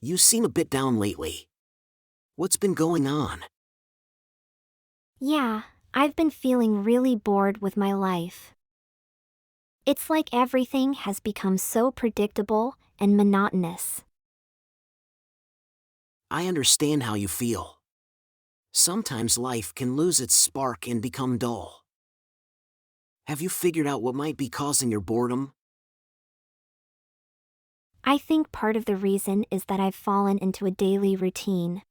You seem a bit down lately. What's been going on? Yeah, I've been feeling really bored with my life. It's like everything has become so predictable and monotonous. I understand how you feel. Sometimes life can lose its spark and become dull. Have you figured out what might be causing your boredom? I think part of the reason is that I've fallen into a daily routine.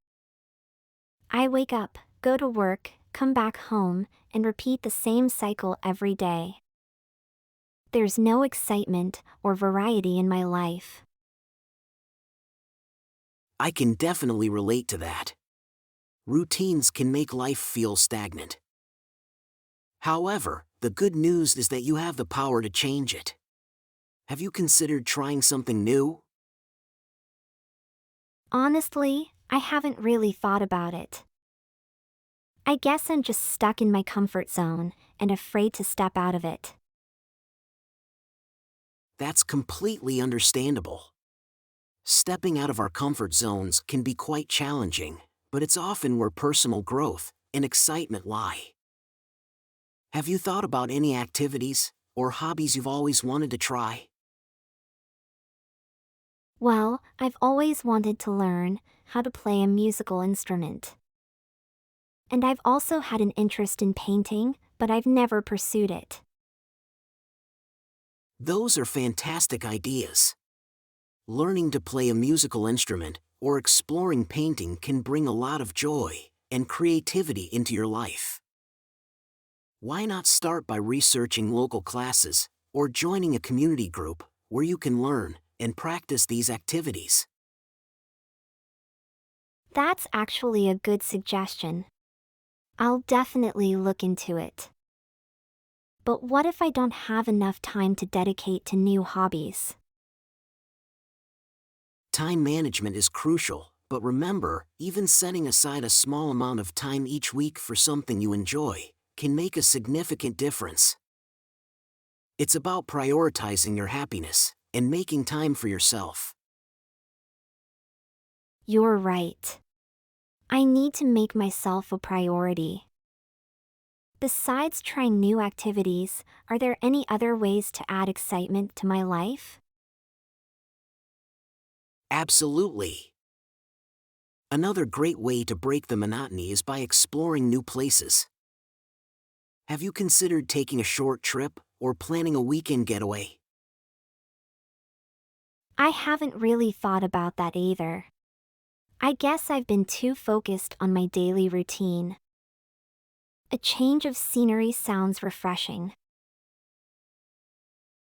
I wake up, go to work, come back home, and repeat the same cycle every day. There's no excitement or variety in my life. I can definitely relate to that. Routines can make life feel stagnant. However, the good news is that you have the power to change it. Have you considered trying something new? Honestly, I haven't really thought about it. I guess I'm just stuck in my comfort zone and afraid to step out of it. That's completely understandable. Stepping out of our comfort zones can be quite challenging, but it's often where personal growth and excitement lie. Have you thought about any activities or hobbies you've always wanted to try? Well, I've always wanted to learn how to play a musical instrument. And I've also had an interest in painting, but I've never pursued it. Those are fantastic ideas. Learning to play a musical instrument or exploring painting can bring a lot of joy and creativity into your life. Why not start by researching local classes or joining a community group where you can learn and practice these activities? That's actually a good suggestion. I'll definitely look into it. But what if I don't have enough time to dedicate to new hobbies? Time management is crucial, but remember, even setting aside a small amount of time each week for something you enjoy can make a significant difference. It's about prioritizing your happiness and making time for yourself. You're right. I need to make myself a priority. Besides trying new activities, are there any other ways to add excitement to my life? Absolutely. Another great way to break the monotony is by exploring new places. Have you considered taking a short trip or planning a weekend getaway? I haven't really thought about that either. I guess I've been too focused on my daily routine. A change of scenery sounds refreshing.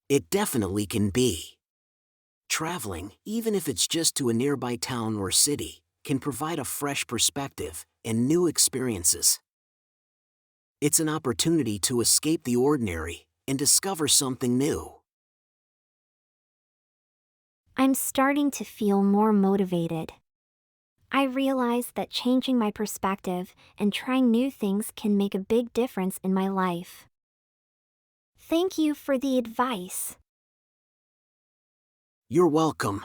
It definitely can be. Traveling, even if it's just to a nearby town or city, can provide a fresh perspective and new experiences. It's an opportunity to escape the ordinary and discover something new. I'm starting to feel more motivated. I realize that changing my perspective and trying new things can make a big difference in my life. Thank you for the advice. You're welcome.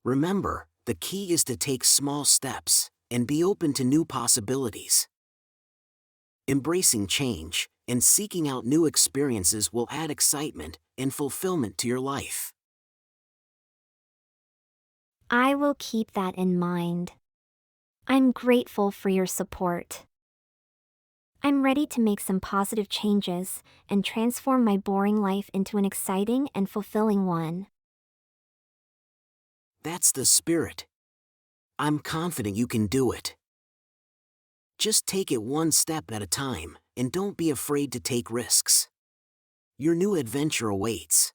Remember, the key is to take small steps and be open to new possibilities. Embracing change and seeking out new experiences will add excitement and fulfillment to your life. I will keep that in mind. I'm grateful for your support. I'm ready to make some positive changes and transform my boring life into an exciting and fulfilling one. That's the spirit. I'm confident you can do it. Just take it one step at a time and don't be afraid to take risks. Your new adventure awaits.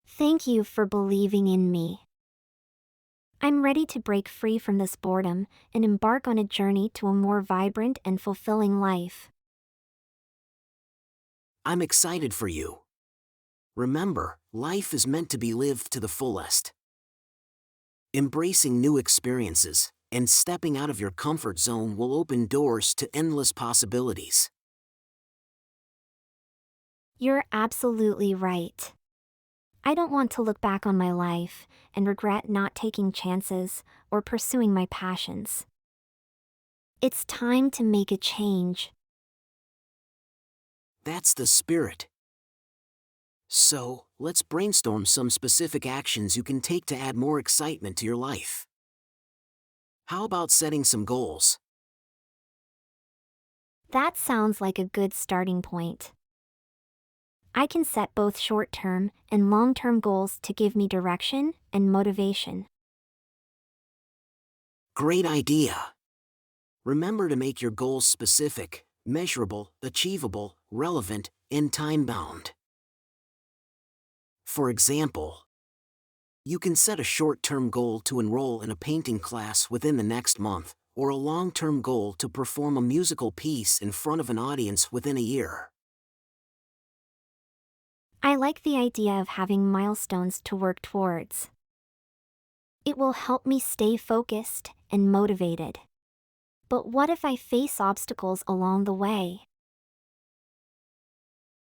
Thank you for believing in me. I'm ready to break free from this boredom and embark on a journey to a more vibrant and fulfilling life. I'm excited for you. Remember, life is meant to be lived to the fullest. Embracing new experiences and stepping out of your comfort zone will open doors to endless possibilities. You're absolutely right. I don't want to look back on my life and regret not taking chances or pursuing my passions. It's time to make a change. That's the spirit. So, let's brainstorm some specific actions you can take to add more excitement to your life. How about setting some goals? That sounds like a good starting point. I can set both short-term and long-term goals to give me direction and motivation. Great idea! Remember to make your goals specific, measurable, achievable, relevant, and time-bound. For example, you can set a short-term goal to enroll in a painting class within the next month, or a long-term goal to perform a musical piece in front of an audience within a year. I like the idea of having milestones to work towards. It will help me stay focused and motivated. But what if I face obstacles along the way?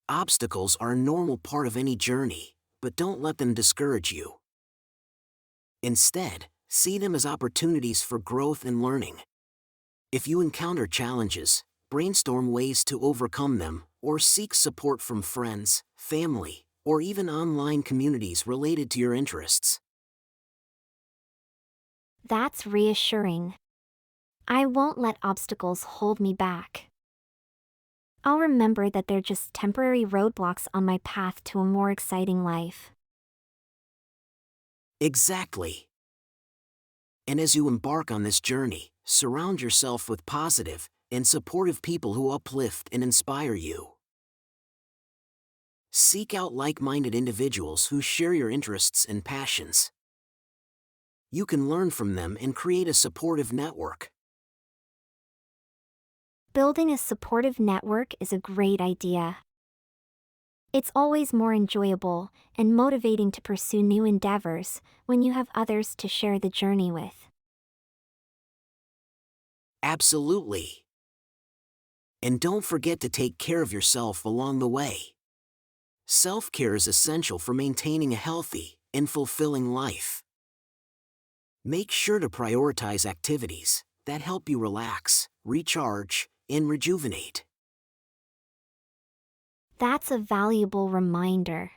Obstacles are a normal part of any journey, but don't let them discourage you. Instead, see them as opportunities for growth and learning. If you encounter challenges, brainstorm ways to overcome them, or seek support from friends, family, or even online communities related to your interests. That's reassuring. I won't let obstacles hold me back. I'll remember that they're just temporary roadblocks on my path to a more exciting life. Exactly. And as you embark on this journey, surround yourself with positive and supportive people who uplift and inspire you. Seek out like-minded individuals who share your interests and passions. You can learn from them and create a supportive network. Building a supportive network is a great idea. It's always more enjoyable and motivating to pursue new endeavors when you have others to share the journey with. Absolutely. And don't forget to take care of yourself along the way. Self-care is essential for maintaining a healthy and fulfilling life. Make sure to prioritize activities that help you relax, recharge, and rejuvenate. That's a valuable reminder.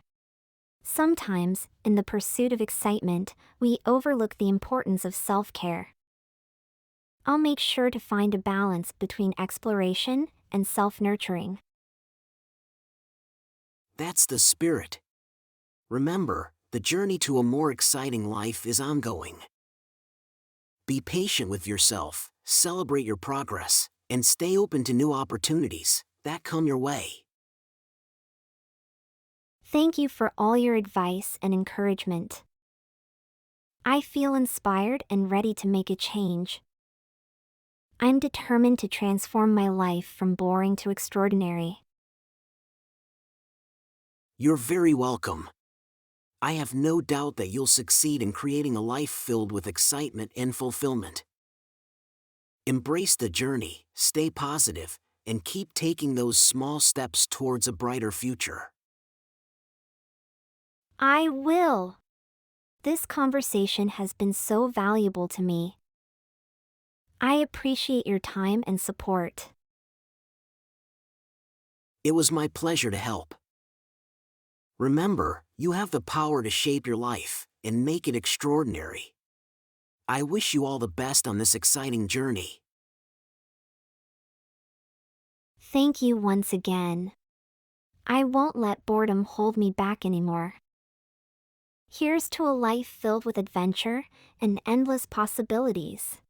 Sometimes, in the pursuit of excitement, we overlook the importance of self-care. I'll make sure to find a balance between exploration and self-nurturing. That's the spirit. Remember, the journey to a more exciting life is ongoing. Be patient with yourself, celebrate your progress, and stay open to new opportunities that come your way. Thank you for all your advice and encouragement. I feel inspired and ready to make a change. I'm determined to transform my life from boring to extraordinary. You're very welcome. I have no doubt that you'll succeed in creating a life filled with excitement and fulfillment. Embrace the journey, stay positive, and keep taking those small steps towards a brighter future. I will. This conversation has been so valuable to me. I appreciate your time and support. It was my pleasure to help. Remember, you have the power to shape your life and make it extraordinary. I wish you all the best on this exciting journey. Thank you once again. I won't let boredom hold me back anymore. Here's to a life filled with adventure and endless possibilities.